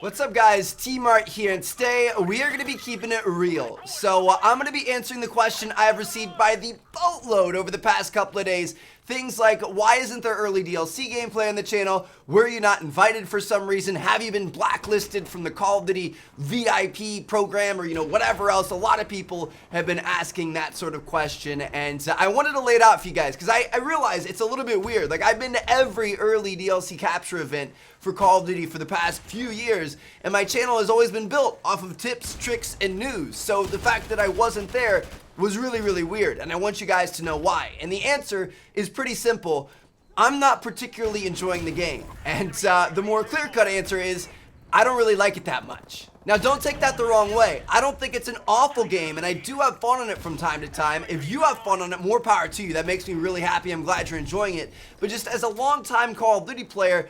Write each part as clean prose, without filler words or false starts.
What's up guys, T-Mart here, and today we are going to be keeping it real. So I'm going to be answering the question I have received by the boatload over the past couple of days. Things like, why isn't there early DLC gameplay on the channel? Were you not invited for some reason? Have you been blacklisted from the Call of Duty VIP program, or whatever else? A lot of people have been asking that sort of question, and I wanted to lay it out for you guys because I realize it's a little bit weird. Like, I've been to every early DLC capture event for Call of Duty for the past few years, and my channel has always been built off of tips, tricks, and news. So the fact that I wasn't there was really weird, and I want you guys to know why. And the answer is pretty simple. I'm not particularly enjoying the game, and the more clear-cut answer is I don't really like it that much. Now, don't take that the wrong way. I don't think it's an awful game, and I do have fun on it from time to time. If you have fun on it, more power to you. That makes me really happy. I'm glad you're enjoying it. But just as a long-time Call of Duty player,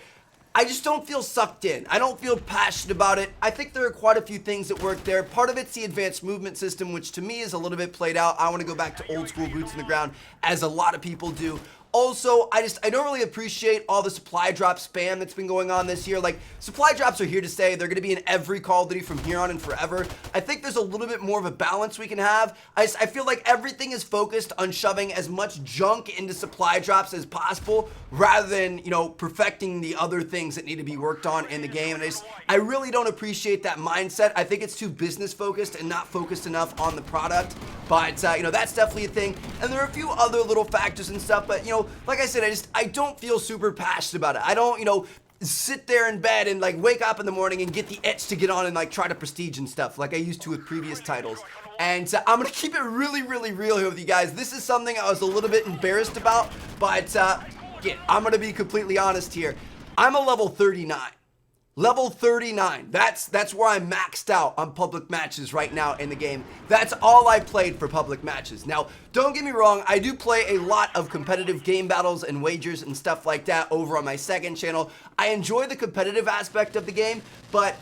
I just don't feel sucked in. I don't feel passionate about it. I think there are quite a few things that work there. Part of it's the advanced movement system, which to me is a little bit played out. I want to go back to old school boots in the ground, as a lot of people do. Also, I don't really appreciate all the supply drop spam that's been going on this year. Like, supply drops are here to stay. They're going to be in every Call of Duty from here on and forever. I think there's a little bit more of a balance we can have. I feel like everything is focused on shoving as much junk into supply drops as possible, rather than, perfecting the other things that need to be worked on in the game. And I really don't appreciate that mindset. I think it's too business focused and not focused enough on the product. But, that's definitely a thing. And there are a few other little factors and stuff, but, like I said, I don't feel super passionate about it. I don't, sit there in bed and wake up in the morning and get the itch to get on and try to prestige and stuff like I used to with previous titles. And I'm gonna keep it really real here with you guys. This is something I was a little bit embarrassed about, but I'm gonna be completely honest here. I'm a level 39. Level 39, that's where I'm maxed out on public matches right now in the game. That's all I played for public matches. Now, don't get me wrong, I do play a lot of competitive game battles and wagers and stuff like that over on my second channel. I enjoy the competitive aspect of the game, but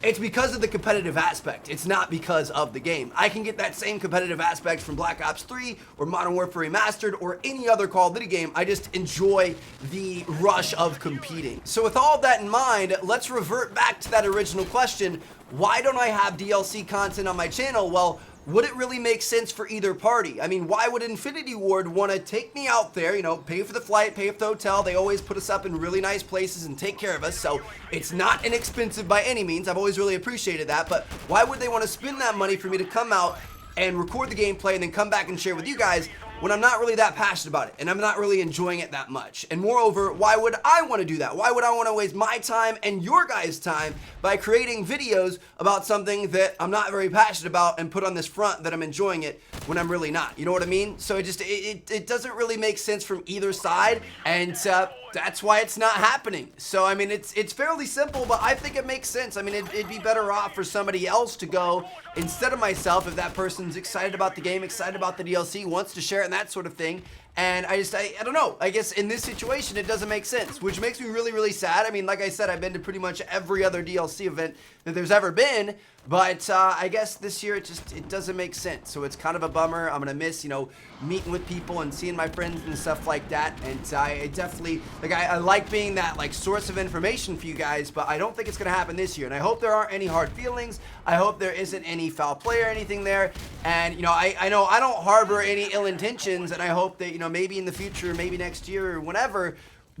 it's because of the competitive aspect. It's not because of the game. I can get that same competitive aspect from Black Ops 3 or Modern Warfare Remastered or any other Call of Duty game. I just enjoy the rush of competing. So with all of that in mind, let's revert back to that original question. Why don't I have DLC content on my channel? Well, would it really make sense for either party? I mean, why would Infinity Ward want to take me out there, pay for the flight, pay for the hotel? They always put us up in really nice places and take care of us, so it's not inexpensive by any means. I've always really appreciated that, but why would they want to spend that money for me to come out and record the gameplay and then come back and share with you guys when I'm not really that passionate about it and I'm not really enjoying it that much? And moreover, why would I want to do that? Why would I want to waste my time and your guys' time by creating videos about something that I'm not very passionate about and put on this front that I'm enjoying it when I'm really not? You know what I mean? So it doesn't really make sense from either side, and that's why it's not happening. So I mean, it's fairly simple, but I think it makes sense. I mean, it'd be better off for somebody else to go instead of myself if that person's excited about the game, excited about the DLC, wants to share it and that sort of thing. And I don't know, I guess in this situation it doesn't make sense, which makes me really sad. I mean, like I said, I've been to pretty much every other DLC event that there's ever been, but I guess this year it doesn't make sense. So it's kind of a bummer. I'm gonna miss, meeting with people and seeing my friends and stuff like that. And I definitely, I like being that source of information for you guys, but I don't think it's gonna happen this year. And I hope there aren't any hard feelings. I hope there isn't any foul play or anything there. And I know I don't harbor any ill intentions, and I hope that maybe in the future, maybe next year or whenever,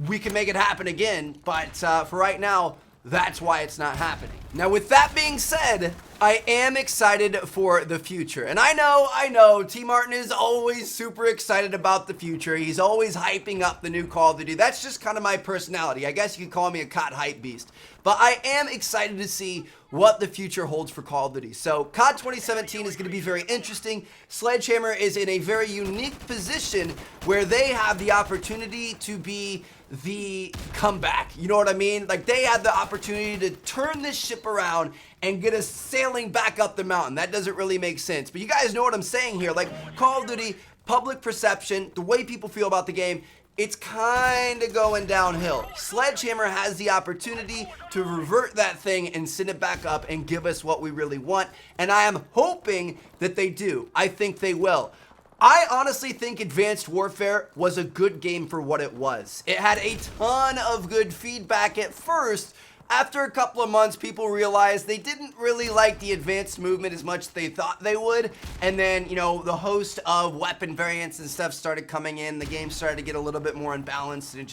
we can make it happen again. But for right now, that's why it's not happening. Now, with that being said, I am excited for the future. And I know, T. Martin is always super excited about the future. He's always hyping up the new Call of Duty. That's just kind of my personality. I guess you could call me a COD hype beast. But I am excited to see what the future holds for Call of Duty. So COD 2017 is going to be very interesting. Sledgehammer is in a very unique position where they have the opportunity to be the comeback. You know what I mean? They had the opportunity to turn this ship around and get us sailing back up the mountain. That doesn't really make sense. But you guys know what I'm saying here. Call of Duty, public perception, the way people feel about the game, it's kind of going downhill. Sledgehammer has the opportunity to revert that thing and send it back up and give us what we really want. And I am hoping that they do. I think they will. I honestly think Advanced Warfare was a good game for what it was. It had a ton of good feedback at first, after a couple of months, people realized they didn't really like the advanced movement as much as they thought they would. And then, you know, the host of weapon variants and stuff started coming in. The game started to get a little bit more unbalanced, and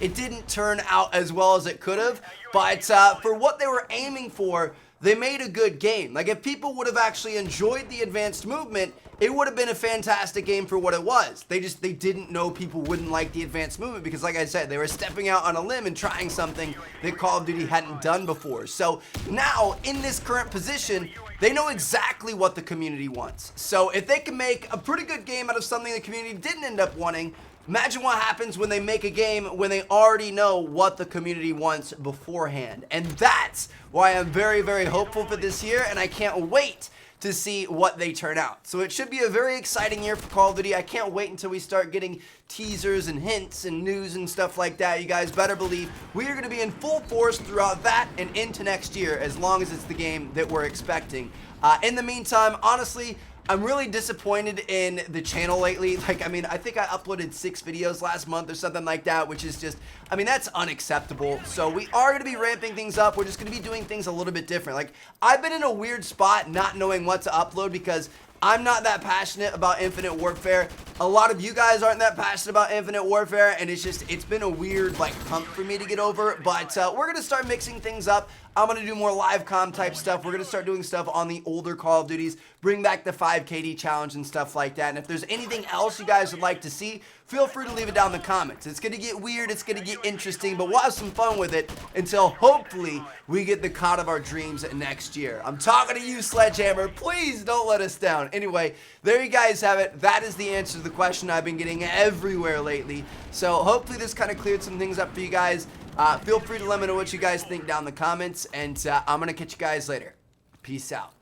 it didn't turn out as well as it could have. But for what they were aiming for, they made a good game. Like, if people would have actually enjoyed the advanced movement, it would have been a fantastic game for what it was. They didn't know people wouldn't like the advanced movement because, like I said, they were stepping out on a limb and trying something that Call of Duty hadn't done before. So now, in this current position, they know exactly what the community wants. So if they can make a pretty good game out of something the community didn't end up wanting, imagine what happens when they make a game when they already know what the community wants beforehand. And that's why I'm very, very hopeful for this year, and I can't wait to see what they turn out. So it should be a very exciting year for Call of Duty. I can't wait until we start getting teasers and hints and news and stuff like that. You guys better believe we are going to be in full force throughout that and into next year, as long as it's the game that we're expecting. In the meantime, honestly, I'm really disappointed in the channel lately. Like, I mean, I think I uploaded 6 videos last month or something like that, which is just, I mean, that's unacceptable. So we are going to be ramping things up. We're just going to be doing things a little bit different. Like, I've been in a weird spot not knowing what to upload because I'm not that passionate about Infinite Warfare. A lot of you guys aren't that passionate about Infinite Warfare, and it's been a weird, like, hump for me to get over. But we're going to start mixing things up. I'm going to do more live comm type stuff. We're going to start doing stuff on the older Call of Duties, bring back the 5KD challenge and stuff like that. And if there's anything else you guys would like to see, feel free to leave it down in the comments. It's going to get weird, it's going to get interesting, but we'll have some fun with it until hopefully we get the COD of our dreams next year. I'm talking to you, Sledgehammer. Please don't let us down. Anyway, there you guys have it. That is the answer to the question I've been getting everywhere lately. So hopefully this kind of cleared some things up for you guys. Feel free to let me know what you guys think down in the comments, and I'm going to catch you guys later. Peace out.